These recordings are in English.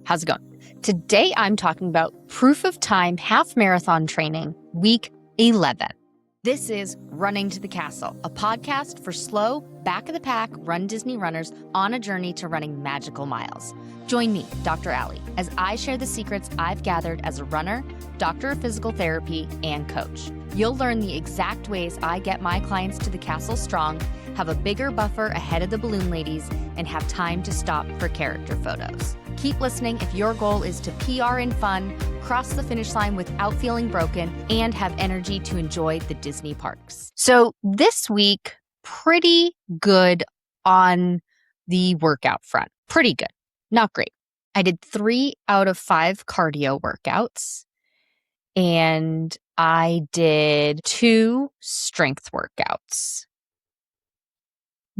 How's it going? Today I'm talking about Proof of Time Half Marathon Training, Week 11. This is Running to the Castle, a podcast for slow, back-of-the-pack Run Disney runners on a journey to running magical miles. Join me, Dr. Allie, as I share the secrets I've gathered as a runner, doctor of physical therapy, and coach. You'll learn the exact ways I get my clients to the castle strong, have a bigger buffer ahead of the balloon ladies, and have time to stop for character photos. Keep listening if your goal is to PR in fun, cross the finish line without feeling broken, and have energy to enjoy the Disney parks. So this week, pretty good on the workout front. Pretty good. Not great. I did 3 out of 5 cardio workouts, and I did 2 strength workouts.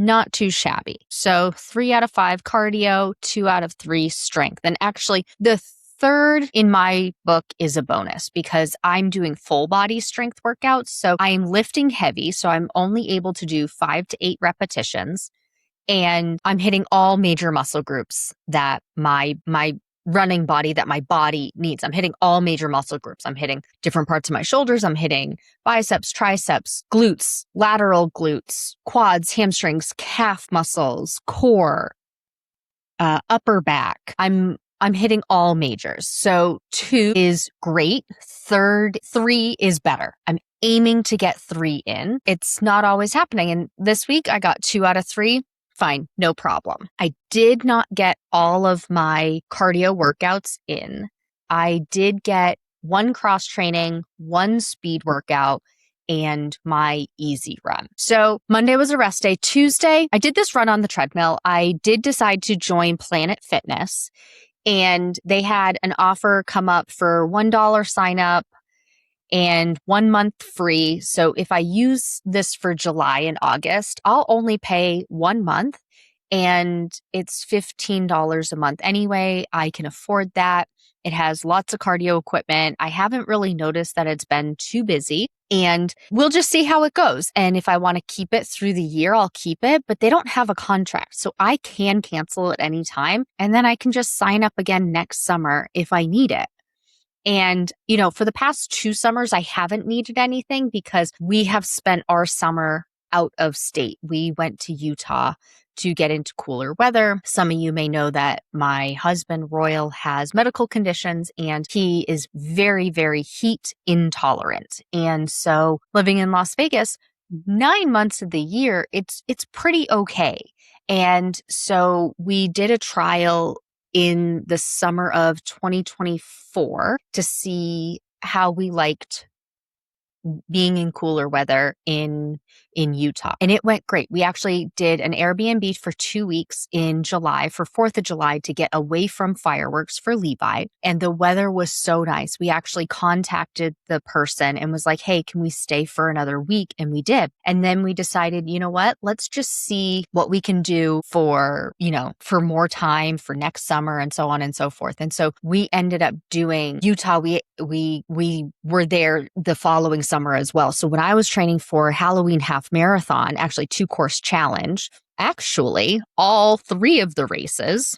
Not too shabby. So 3 out of 5 cardio, 2 out of 3 strength. And actually, the third in my book is a bonus because I'm doing full body strength workouts. So I'm lifting heavy. So I'm only able to do 5 to 8 repetitions. And I'm hitting all major muscle groups that my running body, that my body needs. I'm hitting all major muscle groups. I'm hitting different parts of my shoulders. I'm hitting biceps, triceps, glutes, lateral glutes, quads, hamstrings, calf muscles, core, upper back. I'm hitting all majors. So 2 is great. 3 is better. I'm aiming to get 3 in. It's not always happening. And this week I got 2 out of 3. Fine, no problem. I did not get all of my cardio workouts in. I did get 1 cross training, 1 speed workout, and my easy run. So Monday was a rest day. Tuesday, I did this run on the treadmill. I did decide to join Planet Fitness, and they had an offer come up for $1 sign up and 1 month free. So if I use this for July and August, I'll only pay 1 month and it's $15 a month anyway. I can afford that. It has lots of cardio equipment. I haven't really noticed that it's been too busy, and we'll just see how it goes. And if I want to keep it through the year, I'll keep it, but they don't have a contract. So I can cancel at any time, and then I can just sign up again next summer if I need it. And, for the past 2 summers, I haven't needed anything because we have spent our summer out of state. We went to Utah to get into cooler weather. Some of you may know that my husband, Royal, has medical conditions and he is very, very heat intolerant. And so living in Las Vegas, 9 months of the year, it's pretty okay. And so we did a trial in the summer of 2024 to see how we liked being in cooler weather in Utah. And it went great. We actually did an Airbnb for 2 weeks in July for 4th of July to get away from fireworks for Levi. And the weather was so nice. We actually contacted the person and was like, hey, can we stay for another week? And we did. And then we decided, you know what? Let's just see what we can do for more time for next summer and so on and so forth. And so we ended up doing Utah. We were there the following summer as well. So when I was training for Halloween half marathon, actually 2-course challenge, actually all 3 of the races.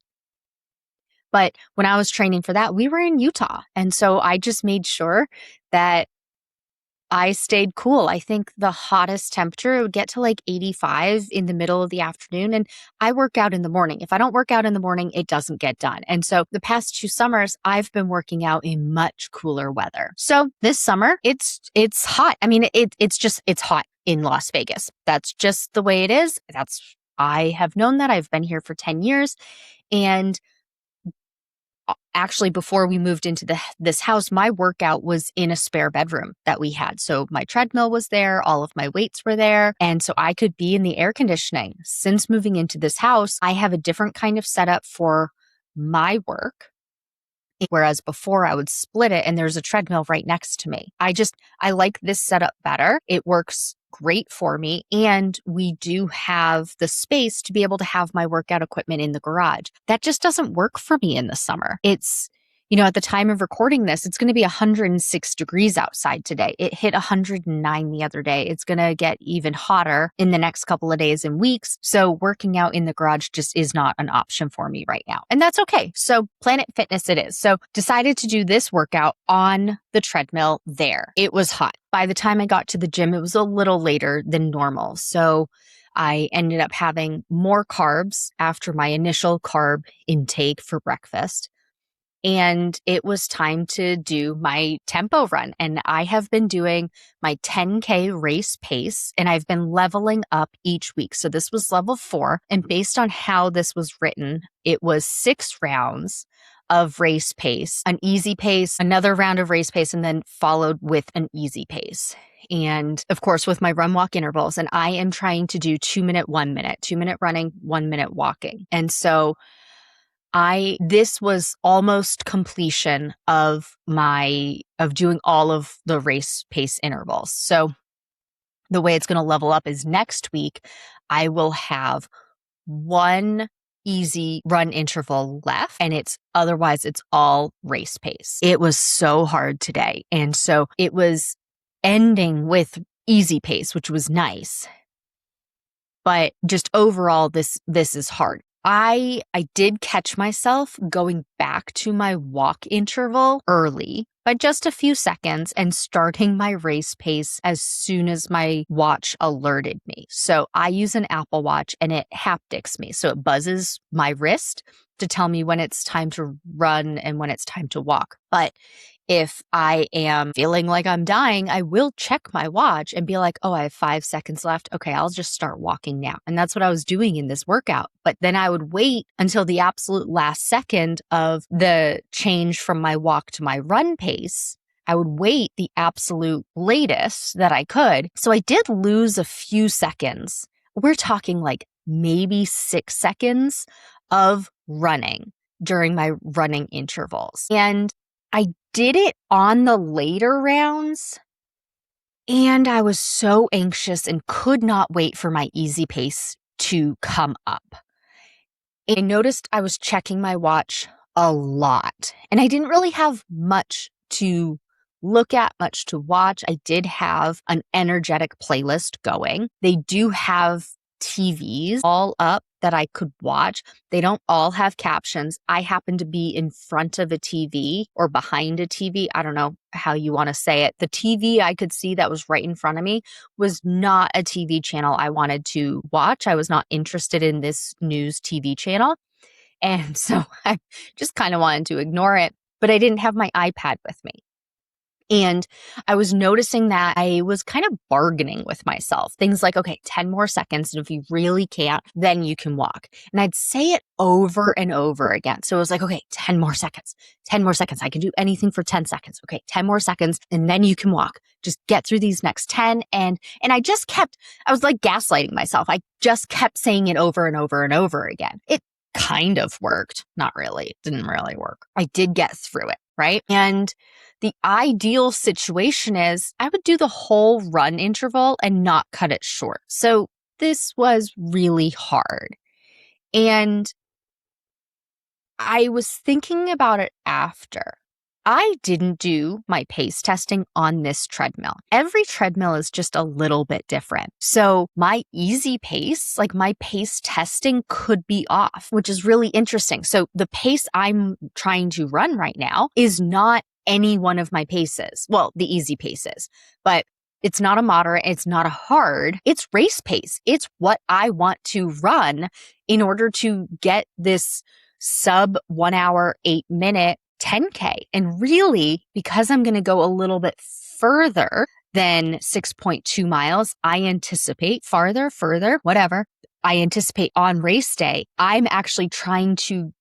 But when I was training for that, we were in Utah. And so I just made sure that I stayed cool. I think the hottest temperature would get to like 85 in the middle of the afternoon. And I work out in the morning. If I don't work out in the morning, it doesn't get done. And so the past 2 summers, I've been working out in much cooler weather. So this summer, it's hot. I mean, it's hot in Las Vegas. That's just the way it is. I have known that. I've been here for 10 years. And actually, before we moved into this house, my workout was in a spare bedroom that we had. So my treadmill was there, all of my weights were there, and so I could be in the air conditioning. Since moving into this house, I have a different kind of setup for my work. Whereas before I would split it and there's a treadmill right next to me. I like this setup better. It works great for me. And we do have the space to be able to have my workout equipment in the garage. That just doesn't work for me in the summer. It's At the time of recording this, it's going to be 106 degrees outside today. It hit 109 the other day. It's going to get even hotter in the next couple of days and weeks. So working out in the garage just is not an option for me right now. And that's okay. So Planet Fitness it is. So decided to do this workout on the treadmill there. It was hot. By the time I got to the gym, it was a little later than normal. So I ended up having more carbs after my initial carb intake for breakfast. And it was time to do my tempo run. And I have been doing my 10K race pace, and I've been leveling up each week. So this was level 4. And based on how this was written, it was 6 rounds of race pace, an easy pace, another round of race pace, and then followed with an easy pace. And of course, with my run walk intervals, and I am trying to do 2 minute, 1 minute, 2 minute running, 1 minute walking. And so this was almost completion of doing all of the race pace intervals. So the way it's going to level up is next week, I will have 1 easy run interval left, and otherwise it's all race pace. It was so hard today. And so it was ending with easy pace, which was nice. But just overall, this is hard. I did catch myself going back to my walk interval early by just a few seconds and starting my race pace as soon as my watch alerted me. So I use an Apple Watch and it haptics me. So it buzzes my wrist to tell me when it's time to run and when it's time to walk. But if I am feeling like I'm dying, I will check my watch and be like, oh, I have 5 seconds left. Okay, I'll just start walking now. And that's what I was doing in this workout. But then I would wait until the absolute last second of the change from my walk to my run pace. I would wait the absolute latest that I could. So I did lose a few seconds. We're talking like maybe 6 seconds of running during my running intervals. And I did it on the later rounds, and I was so anxious and could not wait for my easy pace to come up. And I noticed I was checking my watch a lot, and I didn't really have much to look at, much to watch. I did have an energetic playlist going. They do have TVs all up that I could watch. They don't all have captions. I happen to be in front of a TV or behind a TV. I don't know how you want to say it. The TV I could see that was right in front of me was not a TV channel I wanted to watch. I was not interested in this news TV channel. And so I just kind of wanted to ignore it, but I didn't have my iPad with me. And I was noticing that I was kind of bargaining with myself. Things like, okay, 10 more seconds. And if you really can't, then you can walk. And I'd say it over and over again. So it was like, okay, 10 more seconds, 10 more seconds. I can do anything for 10 seconds. Okay, 10 more seconds. And then you can walk. Just get through these next 10. And I was like gaslighting myself. I just kept saying it over and over and over again. It kind of worked. Not really. It didn't really work. I did get through it, right? And the ideal situation is I would do the whole run interval and not cut it short. So this was really hard. And I was thinking about it after. I didn't do my pace testing on this treadmill. Every treadmill is just a little bit different. So my easy pace, like my pace testing could be off, which is really interesting. So the pace I'm trying to run right now is not any one of my paces. Well, the easy paces, but it's not a moderate. It's not a hard. It's race pace. It's what I want to run in order to get this sub 1 hour, 8 minute 10K. And really, because I'm going to go a little bit further than 6.2 miles, I anticipate further, whatever. I anticipate on race day, I'm actually trying to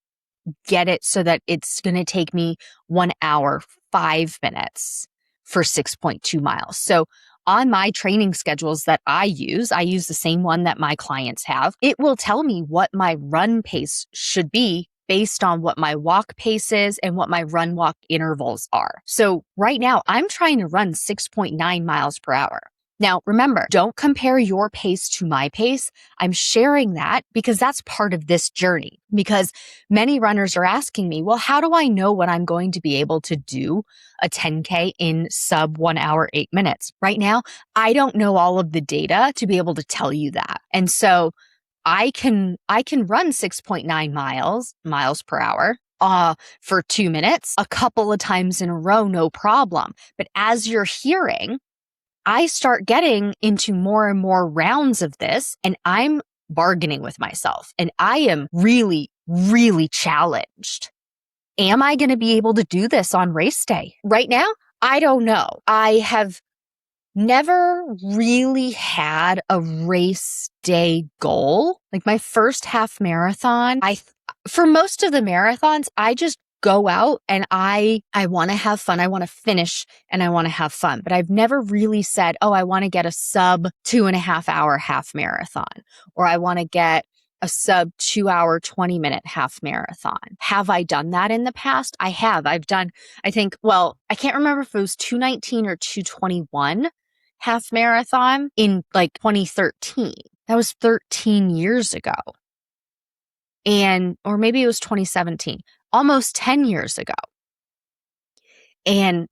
get it so that it's going to take me 1 hour, 5 minutes for 6.2 miles. So on my training schedules that I use the same one that my clients have. It will tell me what my run pace should be based on what my walk pace is and what my run walk intervals are. So right now I'm trying to run 6.9 miles per hour. Now, remember, don't compare your pace to my pace. I'm sharing that because that's part of this journey. Because many runners are asking me, well, how do I know when I'm going to be able to do a 10K in sub 1 hour, 8 minutes? Right now, I don't know all of the data to be able to tell you that. And so I can run 6.9 miles per hour for 2 minutes a couple of times in a row, no problem. But as you're hearing, I start getting into more and more rounds of this, and I'm bargaining with myself, and I am really, really challenged. Am I going to be able to do this on race day? Right now, I don't know. I have never really had a race day goal. Like my first half marathon, for most of the marathons, I just go out and I want to have fun. I want to finish and I want to have fun. But I've never really said, oh, I want to get a sub 2.5 hour half marathon, or I want to get a sub 2 hour, 20-minute half marathon. Have I done that in the past? I have. I've done, I think, well, I can't remember if it was 219 or 221 half marathon in like 2013. That was 13 years ago. Or maybe it was 2017, almost 10 years ago. And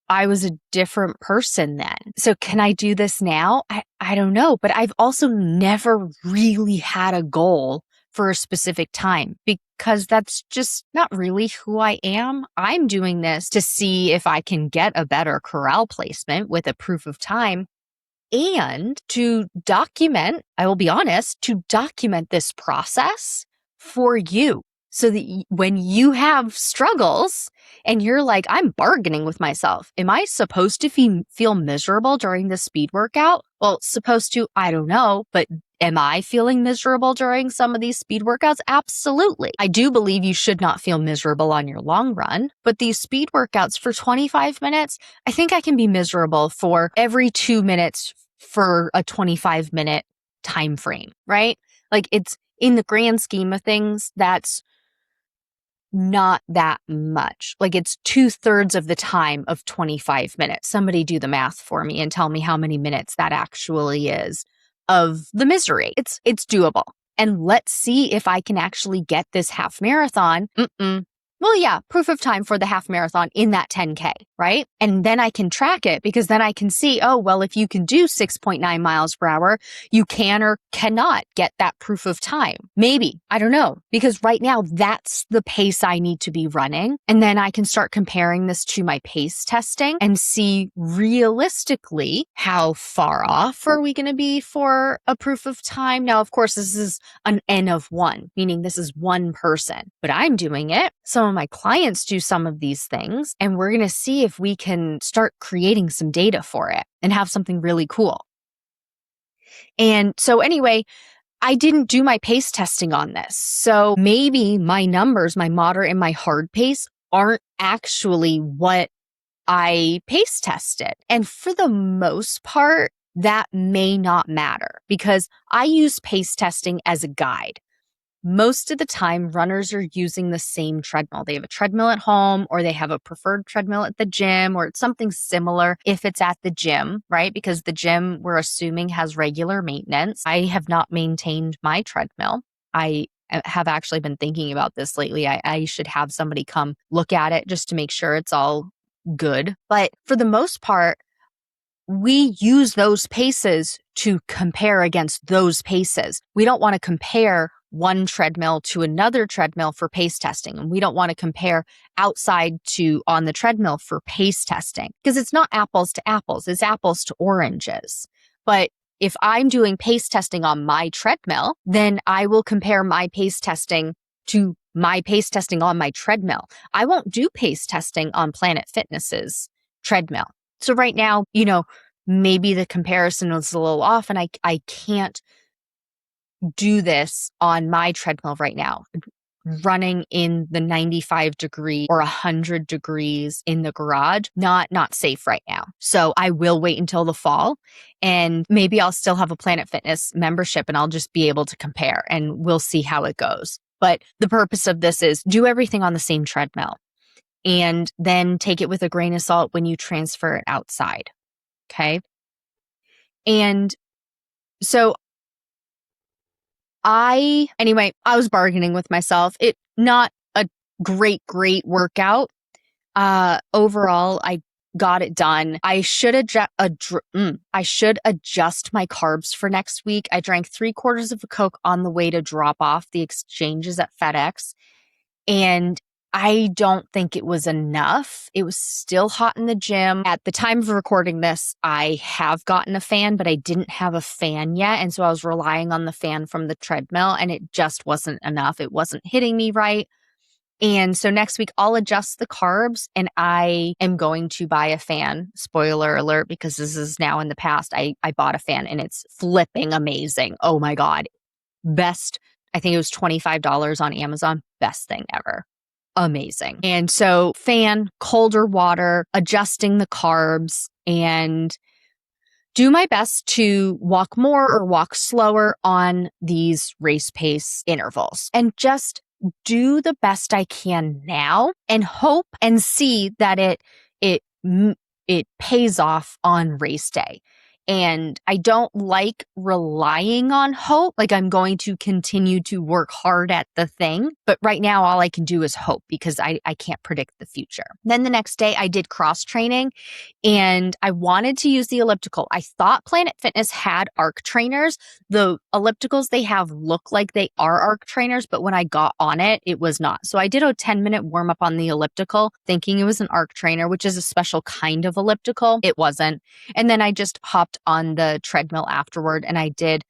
I was a different person then. So can I do this now? I don't know, but I've also never really had a goal for a specific time because that's just not really who I am. I'm doing this to see if I can get a better corral placement with a proof of time and to document, I will be honest, to document this process for you. So that when you have struggles and you're like, I'm bargaining with myself, am I supposed to feel miserable during the speed workout? Well, supposed to, I don't know, but am I feeling miserable during some of these speed workouts? Absolutely. I do believe you should not feel miserable on your long run, but these speed workouts for 25 minutes, I think I can be miserable for every 2 minutes for a 25-minute time frame, right? Like it's in the grand scheme of things, that's not that much. Like it's 2/3 of the time of 25 minutes. Somebody do the math for me and tell me how many minutes that actually is of the misery. It's doable. And let's see if I can actually get this half marathon. Well, yeah, proof of time for the half marathon in that 10K, right? And then I can track it because then I can see, oh, well, if you can do 6.9 miles per hour, you can or cannot get that proof of time. Maybe, I don't know, because right now that's the pace I need to be running. And then I can start comparing this to my pace testing and see realistically how far off are we going to be for a proof of time. Now, of course, this is an N of one, meaning this is one person, but I'm doing it. Some of my clients do some of these things, and we're going to see if we can start creating some data for it and have something really cool. And so anyway, I didn't do my pace testing on this. So maybe my numbers, my moderate and my hard pace, aren't actually what I pace tested. And for the most part, that may not matter because I use pace testing as a guide. Most of the time, runners are using the same treadmill. They have a treadmill at home, or they have a preferred treadmill at the gym, or it's something similar if it's at the gym, right? Because the gym, we're assuming, has regular maintenance. I have not maintained my treadmill. I have actually been thinking about this lately. I should have somebody come look at it just to make sure it's all good. But for the most part, we use those paces to compare against those paces. We don't want to compare one treadmill to another treadmill for pace testing. And we don't want to compare outside to on the treadmill for pace testing because it's not apples to apples. It's apples to oranges. But if I'm doing pace testing on my treadmill, then I will compare my pace testing to my pace testing on my treadmill. I won't do pace testing on Planet Fitness's treadmill. So right now, maybe the comparison is a little off and I can't do this on my treadmill right now. Running in the 95 degree or 100 degrees in the garage, not safe right now. So I will wait until the fall and maybe I'll still have a Planet Fitness membership and I'll just be able to compare and we'll see how it goes. But the purpose of this is do everything on the same treadmill and then take it with a grain of salt when you transfer it outside. Okay. And so I was bargaining with myself. It not a great workout. Overall, I got it done. I should adjust my carbs for next week. I drank 3/4 of a Coke on the way to drop off the exchanges at FedEx. And I don't think it was enough. It was still hot in the gym. At the time of recording this, I have gotten a fan, but I didn't have a fan yet. And so I was relying on the fan from the treadmill, and it just wasn't enough. It wasn't hitting me right. And so next week, I'll adjust the carbs, and I am going to buy a fan. Spoiler alert, because this is now in the past. I bought a fan, and it's flipping amazing. Oh my God. Best. I think it was $25 on Amazon. Best thing ever. Amazing. And so fan, colder water, adjusting the carbs, and do my best to walk more or walk slower on these race pace intervals, and just do the best I can now and hope and see that it pays off on race day. And I don't like relying on hope. Like, I'm going to continue to work hard at the thing. But right now, all I can do is hope, because I can't predict the future. Then the next day, I did cross training, and I wanted to use the elliptical. I thought Planet Fitness had arc trainers. The ellipticals they have look like they are arc trainers, but when I got on it, it was not. So I did a 10-minute warm up on the elliptical, thinking it was an arc trainer, which is a special kind of elliptical. It wasn't. And then I just hopped on the treadmill afterward, and I did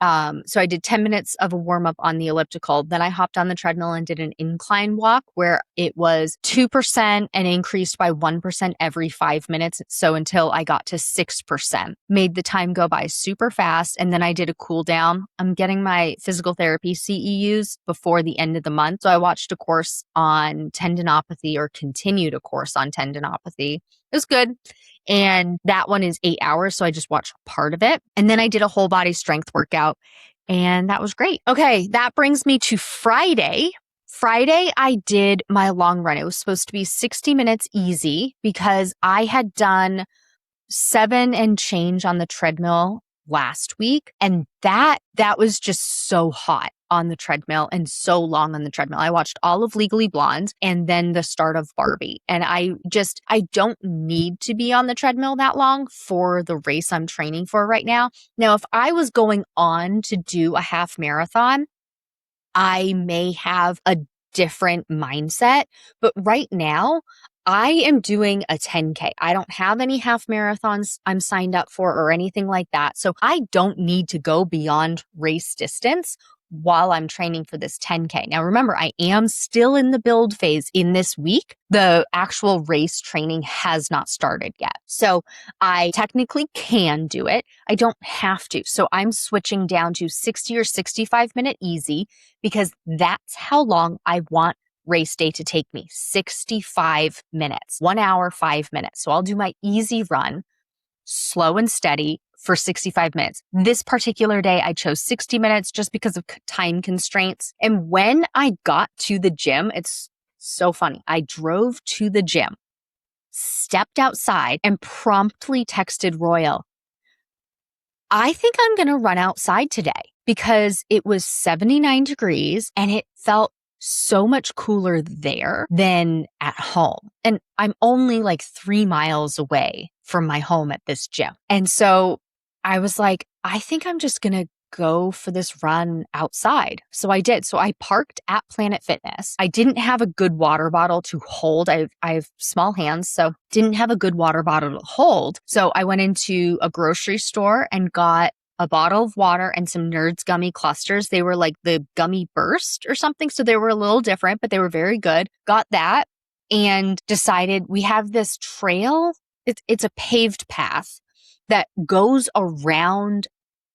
10 minutes of a warm up on the elliptical. Then I hopped on the treadmill and did an incline walk where it was 2% and increased by 1% every 5 minutes. So until I got to 6%, made the time go by super fast. And then I did a cool down. I'm getting my physical therapy CEUs before the end of the month. So I watched a course on tendinopathy, or continued a course on tendinopathy. It was good. And that one is 8 hours. So I just watched part of it. And then I did a whole body strength workout, and that was great. Okay. That brings me to Friday. Friday, I did my long run. It was supposed to be 60 minutes easy, because I had done 7 and change on the treadmill last week. And that was just so hot on the treadmill and so long on the treadmill. I watched all of Legally Blonde and then the start of Barbie. And I don't need to be on the treadmill that long for the race I'm training for right now. Now, if I was going on to do a half marathon, I may have a different mindset. But right now, I am doing a 10K. I don't have any half marathons I'm signed up for or anything like that. So I don't need to go beyond race distance while I'm training for this 10K. Now, remember, I am still in the build phase in this week. The actual race training has not started yet. So I technically can do it. I don't have to. So I'm switching down to 60 or 65-minute easy, because that's how long I want race day to take me. 65 minutes, 1 hour, 5 minutes. So I'll do my easy run, slow and steady, for 65 minutes. This particular day, I chose 60 minutes just because of time constraints. And when I got to the gym, it's so funny. I drove to the gym, stepped outside, and promptly texted Royal, I think I'm going to run outside today, because it was 79 degrees and it felt so much cooler there than at home. And I'm only like 3 miles away from my home at this gym. And so I was like, I think I'm just going to go for this run outside. So I did. So I parked at Planet Fitness. I didn't have a good water bottle to hold. I have small hands, so didn't have a good water bottle to hold. So I went into a grocery store and got a bottle of water and some Nerds gummy clusters. They were like the gummy burst or something. So they were a little different, but they were very good. Got that and decided we have this trail. It's a paved path that goes around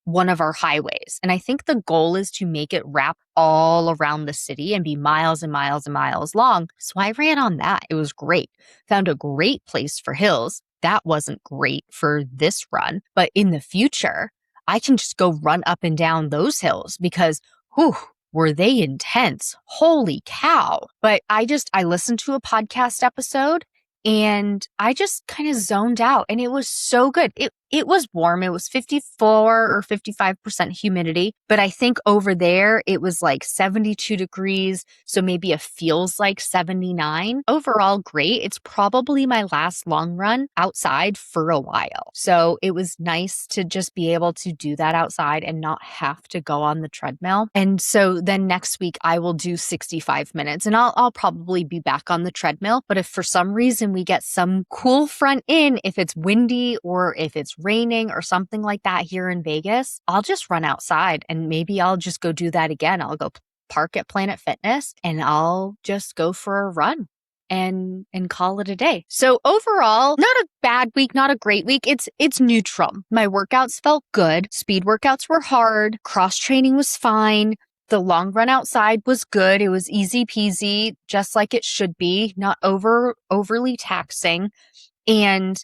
one of our highways. And I think the goal is to make it wrap all around the city and be miles and miles and miles long. So I ran on that. It was great. Found a great place for hills. That wasn't great for this run, but in the future, I can just go run up and down those hills, because, whew, were they intense? Holy cow. But I listened to a podcast episode and I just kind of zoned out, and it was so good. it was warm. It was 54 or 55% humidity. But I think over there, it was like 72 degrees. So maybe it feels like 79. Overall, great. It's probably my last long run outside for a while. So it was nice to just be able to do that outside and not have to go on the treadmill. And so then next week, I will do 65 minutes and I'll probably be back on the treadmill. But if for some reason we get some cool front in, if it's windy or if it's raining or something like that here in Vegas, I'll just run outside and maybe I'll just go do that again. I'll go park at Planet Fitness and I'll just go for a run and call it a day. So overall, not a bad week, not a great week. It's neutral. My workouts felt good. Speed workouts were hard. Cross training was fine. The long run outside was good. It was easy peasy, just like it should be, not overly taxing. And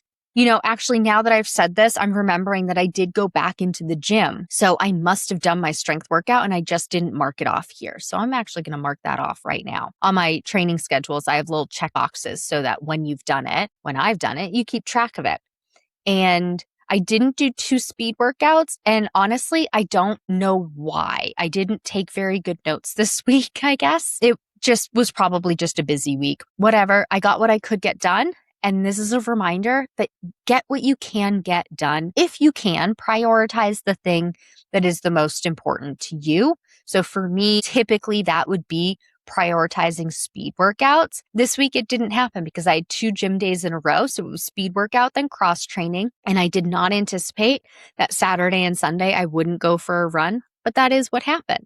actually, now that I've said this, I'm remembering that I did go back into the gym. So I must have done my strength workout and I just didn't mark it off here. So I'm actually going to mark that off right now. On my training schedules, I have little check boxes so that when I've done it, you keep track of it. And I didn't do 2 speed workouts. And honestly, I don't know why. I didn't take very good notes this week, I guess. It just was probably just a busy week. Whatever. I got what I could get done. And this is a reminder that get what you can get done. If you can, prioritize the thing that is the most important to you. So for me, typically that would be prioritizing speed workouts. This week it didn't happen because I had 2 gym days in a row. So it was speed workout, then cross training. And I did not anticipate that Saturday and Sunday I wouldn't go for a run. But that is what happened.